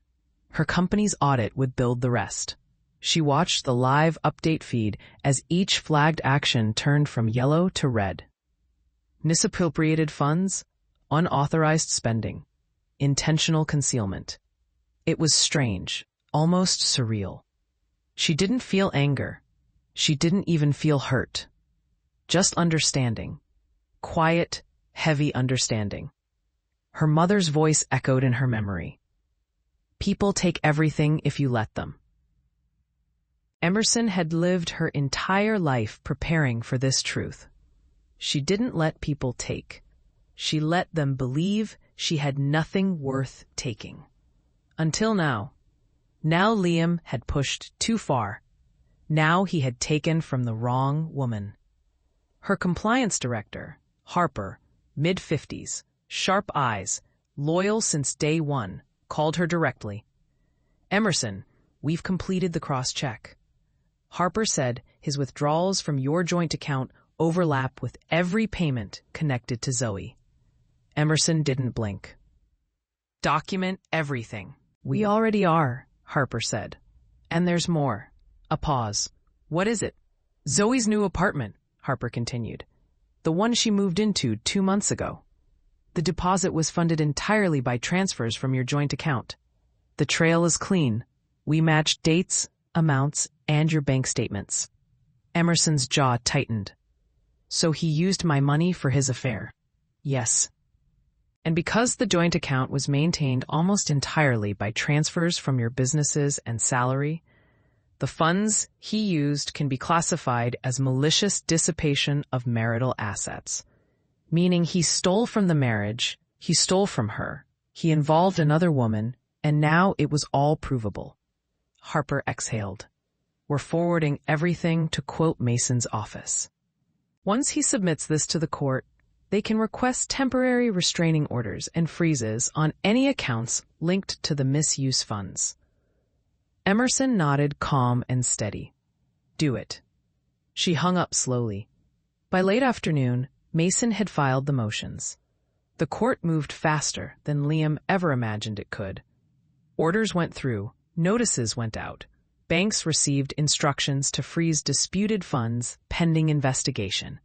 Her company's audit would build the rest. She watched the live update feed as each flagged action turned from yellow to red. Misappropriated funds, unauthorized spending, intentional concealment. It was strange, almost surreal. She didn't feel anger. She didn't even feel hurt. Just understanding. Quiet, heavy understanding. Her mother's voice echoed in her memory. People take everything if you let them. Emerson had lived her entire life preparing for this truth. She didn't let people take. She let them believe she had nothing worth taking. Until now. Now Liam had pushed too far. Now he had taken from the wrong woman. Her compliance director, Harper, mid-50s, sharp eyes, loyal since day one, called her directly. "Emerson, we've completed the cross-check." Harper said his withdrawals from your joint account overlap with every payment connected to Zoe. Emerson didn't blink. "Document everything." "We already are," Harper said. "And there's more." A pause. "What is it?" "Zoe's new apartment," Harper continued. "The one she moved into 2 months ago. The deposit was funded entirely by transfers from your joint account. The trail is clean. We matched dates, amounts, and your bank statements." Emerson's jaw tightened. "So he used my money for his affair?" "Yes." "And because the joint account was maintained almost entirely by transfers from your businesses and salary, the funds he used can be classified as malicious dissipation of marital assets. Meaning he stole from the marriage, he stole from her, he involved another woman, and now it was all provable." Harper exhaled. "We're forwarding everything to quote Mason's office. Once he submits this to the court, they can request temporary restraining orders and freezes on any accounts linked to the misuse funds." Emerson nodded, calm and steady. "Do it." She hung up slowly. By late afternoon, Mason had filed the motions. The court moved faster than Liam ever imagined it could. Orders went through, notices went out. Banks received instructions to freeze disputed funds pending investigation.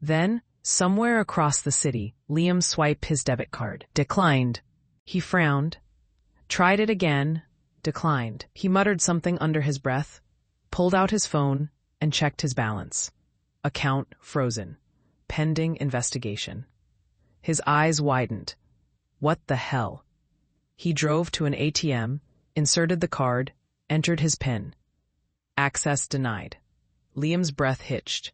Then, somewhere across the city, Liam swiped his debit card. Declined. He frowned. Tried it again. Declined. He muttered something under his breath, pulled out his phone, and checked his balance. Account frozen. Pending investigation. His eyes widened. What the hell? He drove to an ATM, inserted the card, entered his PIN. Access denied. Liam's breath hitched.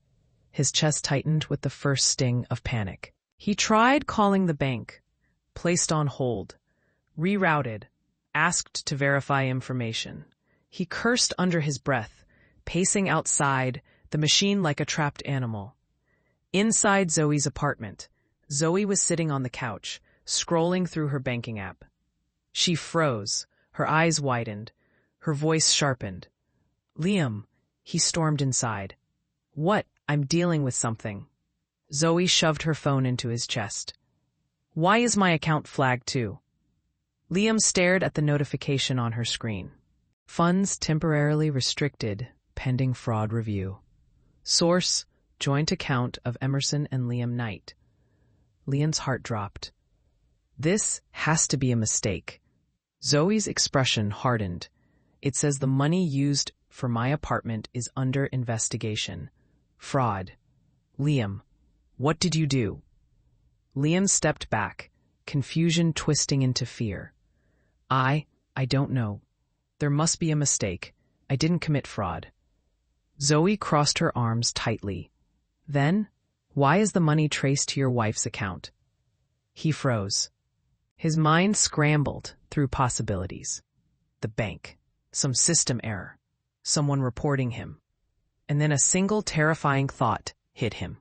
His chest tightened with the first sting of panic. He tried calling the bank, placed on hold, rerouted, asked to verify information. He cursed under his breath, pacing outside, the machine like a trapped animal. Inside Zoe's apartment, Zoe was sitting on the couch, scrolling through her banking app. She froze, her eyes widened, her voice sharpened. "Liam," he stormed inside. "What? I'm dealing with something." Zoe shoved her phone into his chest. "Why is my account flagged too?" Liam stared at the notification on her screen. Funds temporarily restricted, pending fraud review. Source, joint account of Emerson and Liam Knight. Liam's heart dropped. This has to be a mistake. Zoe's expression hardened. It says the money used for my apartment is under investigation. Fraud. Liam, what did you do? Liam stepped back, confusion twisting into fear. I don't know. There must be a mistake. I didn't commit fraud. Zoe crossed her arms tightly. Then, why is the money traced to your wife's account? He froze. His mind scrambled through possibilities. The bank, some system error, someone reporting him. And then a single terrifying thought hit him.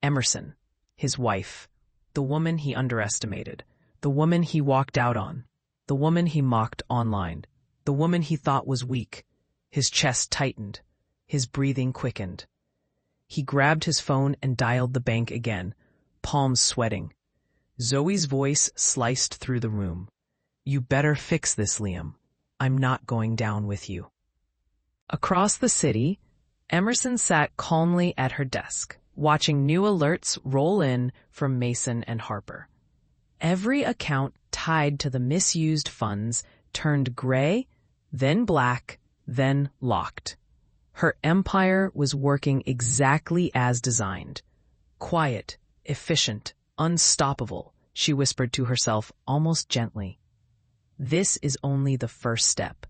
Emerson, his wife, the woman he underestimated, the woman he walked out on, the woman he mocked online, the woman he thought was weak. His chest tightened, his breathing quickened. He grabbed his phone and dialed the bank again, palms sweating. Zoe's voice sliced through the room. You better fix this, Liam. I'm not going down with you. Across the city, Emerson sat calmly at her desk, watching new alerts roll in from Mason and Harper. Every account tied to the misused funds turned gray, then black, then locked. Her empire was working exactly as designed. Quiet, efficient, unstoppable, she whispered to herself almost gently. This is only the first step.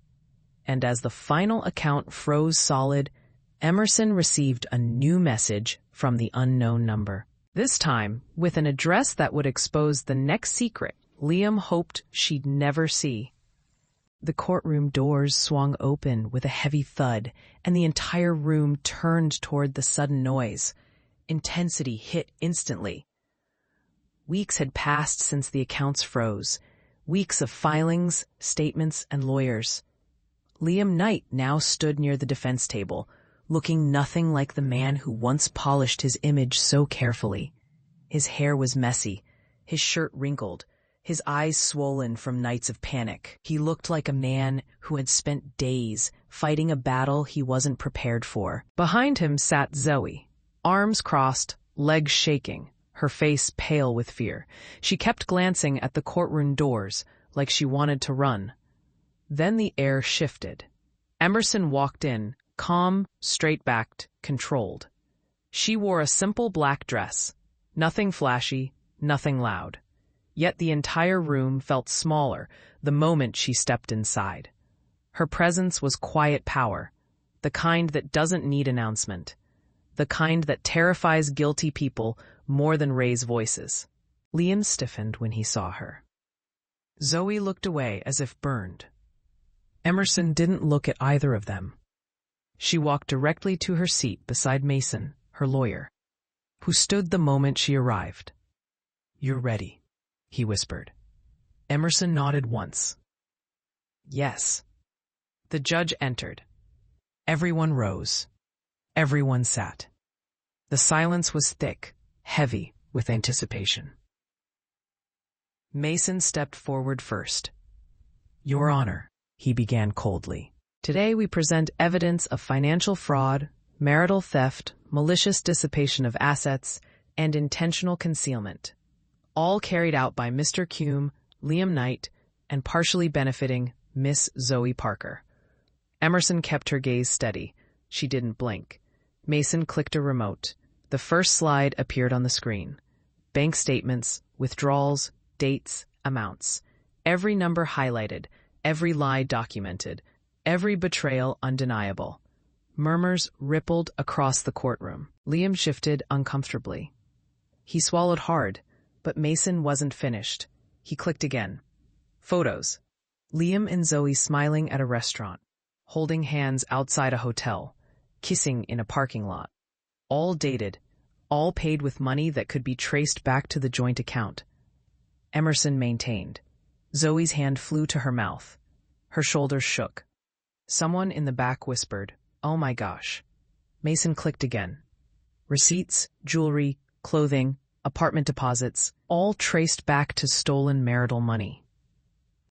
And as the final account froze solid, Emerson received a new message from the unknown number. This time, with an address that would expose the next secret Liam hoped she'd never see. The courtroom doors swung open with a heavy thud, and the entire room turned toward the sudden noise. Intensity hit instantly. Weeks had passed since the accounts froze. Weeks of filings, statements, and lawyers. Liam Knight now stood near the defense table, looking nothing like the man who once polished his image so carefully. His hair was messy, his shirt wrinkled, his eyes swollen from nights of panic. He looked like a man who had spent days fighting a battle he wasn't prepared for. Behind him sat Zoe, arms crossed, legs shaking, her face pale with fear. She kept glancing at the courtroom doors like she wanted to run. Then the air shifted. Emerson walked in, calm, straight-backed, controlled. She wore a simple black dress, nothing flashy, nothing loud. Yet the entire room felt smaller the moment she stepped inside. Her presence was quiet power, the kind that doesn't need announcement, the kind that terrifies guilty people more than raise voices. Liam stiffened when he saw her. Zoe looked away as if burned. Emerson didn't look at either of them. She walked directly to her seat beside Mason, her lawyer, who stood the moment she arrived. "You're ready," he whispered. Emerson nodded once. "Yes." The judge entered. Everyone rose. Everyone sat. The silence was thick, heavy with anticipation. Mason stepped forward first. "Your Honor," he began coldly. "Today we present evidence of financial fraud, marital theft, malicious dissipation of assets, and intentional concealment, all carried out by Mr. Kume, Liam Knight, and partially benefiting Miss Zoe Parker." Emerson kept her gaze steady. She didn't blink. Mason clicked a remote. The first slide appeared on the screen. Bank statements, withdrawals, dates, amounts. Every number highlighted, every lie documented, every betrayal undeniable. Murmurs rippled across the courtroom. Liam shifted uncomfortably. He swallowed hard, but Mason wasn't finished. He clicked again. Photos. Liam and Zoe smiling at a restaurant, holding hands outside a hotel, kissing in a parking lot. All dated, all paid with money that could be traced back to the joint account. Emerson maintained. Zoe's hand flew to her mouth. Her shoulders shook. Someone in the back whispered, "Oh my gosh." Mason clicked again. Receipts, jewelry, clothing, apartment deposits, all traced back to stolen marital money.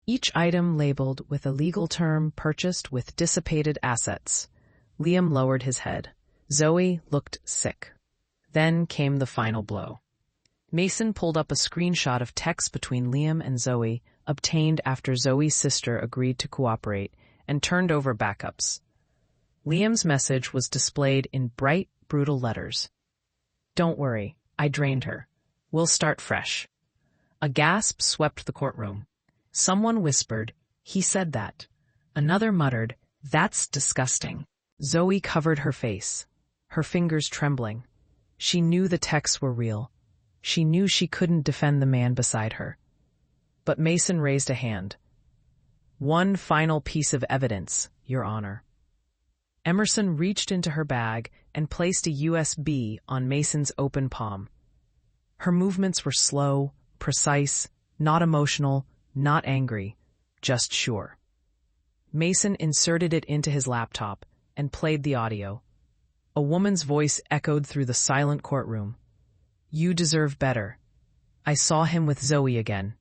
Each item labeled with a legal term purchased with dissipated assets. Liam lowered his head. Zoe looked sick. Then came the final blow. Mason pulled up a screenshot of text between Liam and Zoe, obtained after Zoe's sister agreed to cooperate, and turned over backups. Liam's message was displayed in bright, brutal letters. "Don't worry, I drained her. We'll start fresh." A gasp swept the courtroom. Someone whispered, "He said that." Another muttered, "That's disgusting." Zoe covered her face, her fingers trembling. She knew the texts were real. She knew she couldn't defend the man beside her. But Mason raised a hand. "One final piece of evidence, Your Honor." Emerson reached into her bag and placed a USB on Mason's open palm. Her movements were slow, precise, not emotional, not angry, just sure. Mason inserted it into his laptop and played the audio. A woman's voice echoed through the silent courtroom. "You deserve better. I saw him with Zoe again.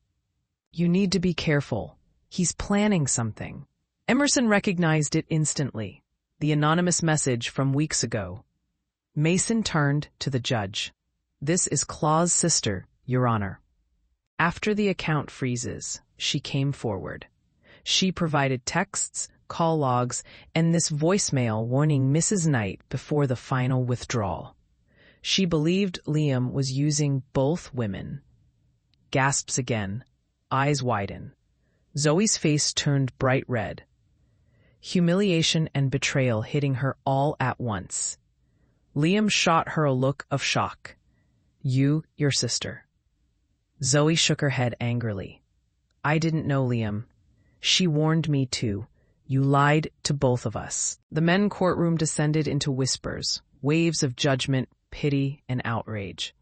You need to be careful. He's planning something." Emerson recognized it instantly, the anonymous message from weeks ago. Mason turned to the judge. "This is Claw's sister, Your Honor." After the account freezes, she came forward. She provided texts, call logs, and this voicemail warning Mrs. Knight before the final withdrawal. She believed Liam was using both women. Gasps again, eyes widen. Zoe's face turned bright red. Humiliation and betrayal hitting her all at once. Liam shot her a look of shock. Your sister." Zoe shook her head angrily. "I didn't know, Liam. She warned me too. You lied to both of us." The men's courtroom descended into whispers, waves of judgment, pity, and outrage.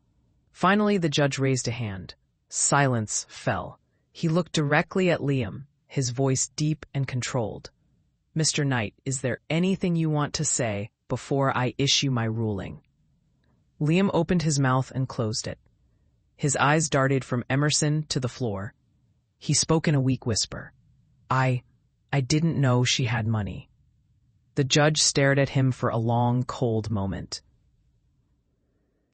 Finally, the judge raised a hand. Silence fell. He looked directly at Liam, his voice deep and controlled. "Mr. Knight, is there anything you want to say before I issue my ruling?" Liam opened his mouth and closed it. His eyes darted from Emerson to the floor. He spoke in a weak whisper. I didn't know she had money." The judge stared at him for a long, cold moment.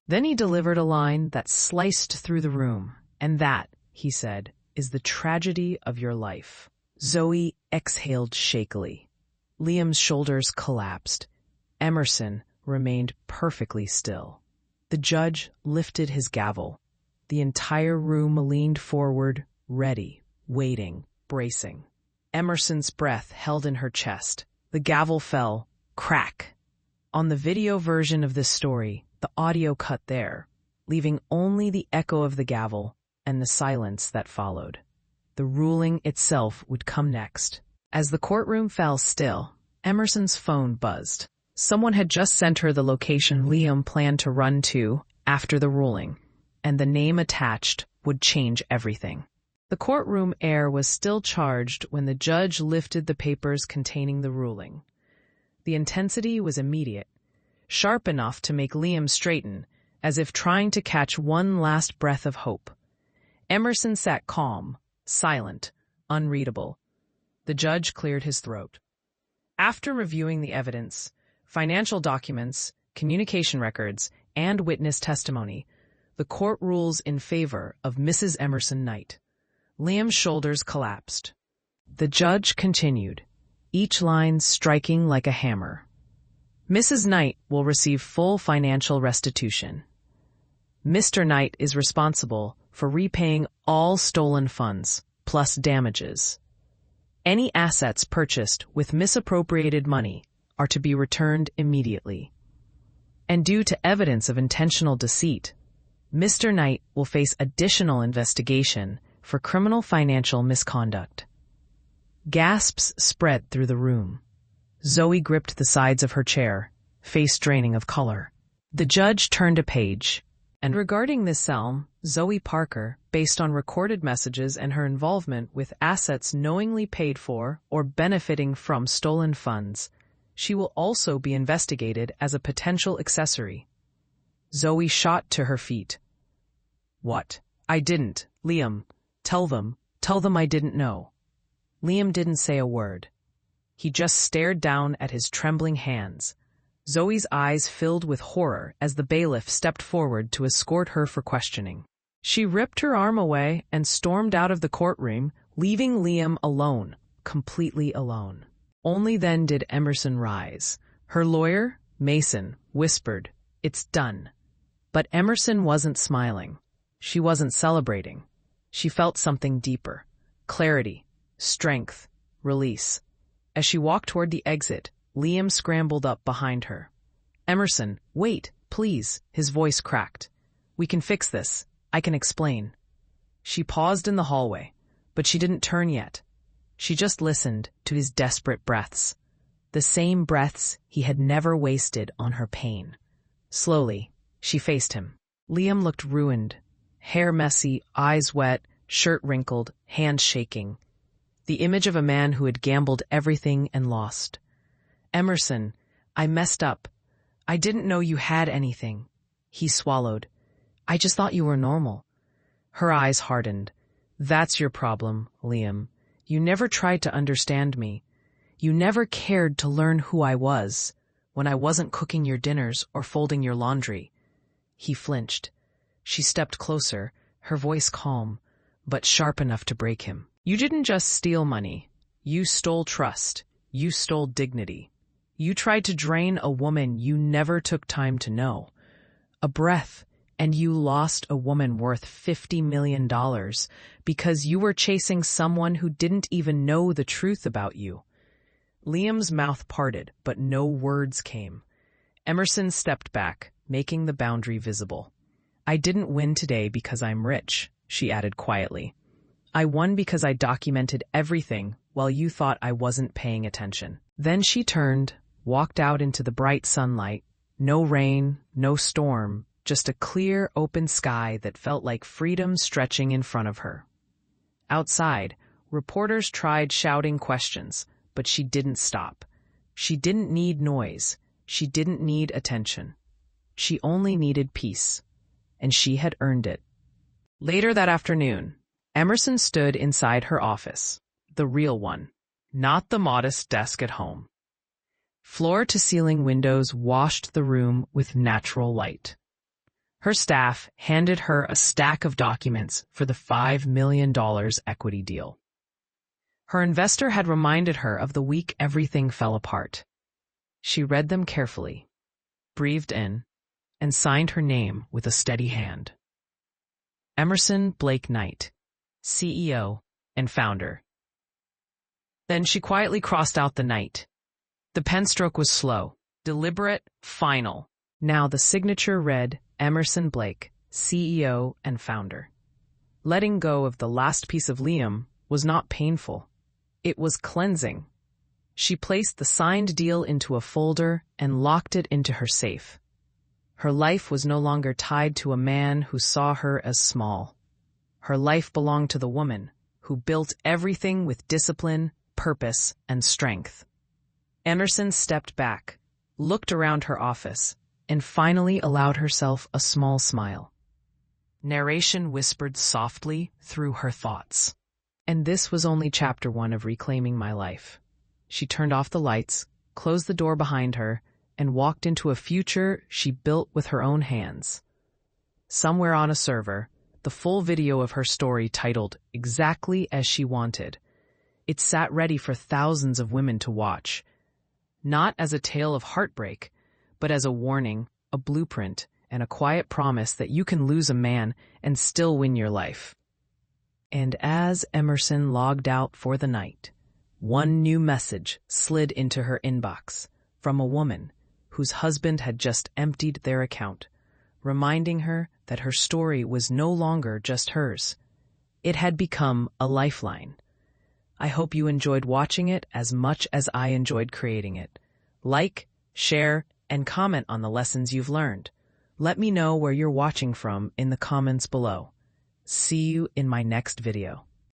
Then he delivered a line that sliced through the room. "And that," he said, "is the tragedy of your life." Zoe exhaled shakily. Liam's shoulders collapsed. Emerson remained perfectly still. The judge lifted his gavel. The entire room leaned forward, ready, waiting, bracing. Emerson's breath held in her chest. The gavel fell. Crack. On the video version of this story, the audio cut there, leaving only the echo of the gavel and the silence that followed. The ruling itself would come next. As the courtroom fell still, Emerson's phone buzzed. Someone had just sent her the location Liam planned to run to after the ruling, and the name attached would change everything. The courtroom air was still charged when the judge lifted the papers containing the ruling. The intensity was immediate, sharp enough to make Liam straighten, as if trying to catch one last breath of hope. Emerson sat calm, silent, unreadable. The judge cleared his throat. After reviewing the evidence, financial documents, communication records, and witness testimony, the court rules in favor of Mrs. Emerson Knight. Liam's shoulders collapsed. The judge continued, each line striking like a hammer. "Mrs. Knight will receive full financial restitution. Mr. Knight is responsible for repaying all stolen funds, plus damages. Any assets purchased with misappropriated money are to be returned immediately. And due to evidence of intentional deceit, Mr. Knight will face additional investigation for criminal financial misconduct." Gasps spread through the room. Zoe gripped the sides of her chair, face draining of color. The judge turned a page. "And regarding this Selm, Zoe Parker, based on recorded messages and her involvement with assets knowingly paid for or benefiting from stolen funds, she will also be investigated as a potential accessory." Zoe shot to her feet. "What? I didn't. Liam, tell them I didn't know." Liam didn't say a word. He just stared down at his trembling hands. Zoe's eyes filled with horror as the bailiff stepped forward to escort her for questioning. She ripped her arm away and stormed out of the courtroom, leaving Liam alone, completely alone. Only then did Emerson rise. Her lawyer, Mason, whispered, "It's done." But Emerson wasn't smiling. She wasn't celebrating. She felt something deeper. Clarity, strength, release. As she walked toward the exit, Liam scrambled up behind her. "Emerson, wait, please," his voice cracked. "We can fix this. I can explain." She paused in the hallway, but she didn't turn yet. She just listened to his desperate breaths, the same breaths he had never wasted on her pain. Slowly, she faced him. Liam looked ruined, hair messy, eyes wet, shirt wrinkled, hands shaking. The image of a man who had gambled everything and lost. "Emerson, I messed up. I didn't know you had anything." He swallowed. "I just thought you were normal." Her eyes hardened. "That's your problem, Liam. You never tried to understand me. You never cared to learn who I was when I wasn't cooking your dinners or folding your laundry." He flinched. She stepped closer, her voice calm, but sharp enough to break him. "You didn't just steal money. You stole trust. You stole dignity. You tried to drain a woman you never took time to know. A breath, and you lost a woman worth $50 million because you were chasing someone who didn't even know the truth about you." Liam's mouth parted, but no words came. Emerson stepped back, making the boundary visible. "I didn't win today because I'm rich," she added quietly. "I won because I documented everything while you thought I wasn't paying attention." Then she turned, walked out into the bright sunlight. No rain, no storm, just a clear, open sky that felt like freedom stretching in front of her. Outside, reporters tried shouting questions, but she didn't stop. She didn't need noise. She didn't need attention. She only needed peace, and she had earned it. Later that afternoon, Emerson stood inside her office, the real one, not the modest desk at home. Floor-to-ceiling windows washed the room with natural light. Her staff handed her a stack of documents for the $5 million equity deal. Her investor had reminded her of the week everything fell apart. She read them carefully, breathed in, and signed her name with a steady hand. Emerson Knight, CEO and founder. Then she quietly crossed out the Knight. The pen stroke was slow, deliberate, final. Now the signature read Emerson Blake, CEO and founder. Letting go of the last piece of Liam was not painful. It was cleansing. She placed the signed deal into a folder and locked it into her safe. Her life was no longer tied to a man who saw her as small. Her life belonged to the woman who built everything with discipline, purpose, and strength. Emerson stepped back, looked around her office, and finally allowed herself a small smile. Narration whispered softly through her thoughts. And this was only chapter 1 of reclaiming my life. She turned off the lights, closed the door behind her, and walked into a future she built with her own hands. Somewhere on a server, the full video of her story titled Exactly as She Wanted. It sat ready for thousands of women to watch, not as a tale of heartbreak, but as a warning, a blueprint, and a quiet promise that you can lose a man and still win your life. And as Emerson logged out for the night, one new message slid into her inbox from a woman whose husband had just emptied their account, reminding her that her story was no longer just hers. It had become a lifeline. I hope you enjoyed watching it as much as I enjoyed creating it. Like, share, and comment on the lessons you've learned. Let me know where you're watching from in the comments below. See you in my next video.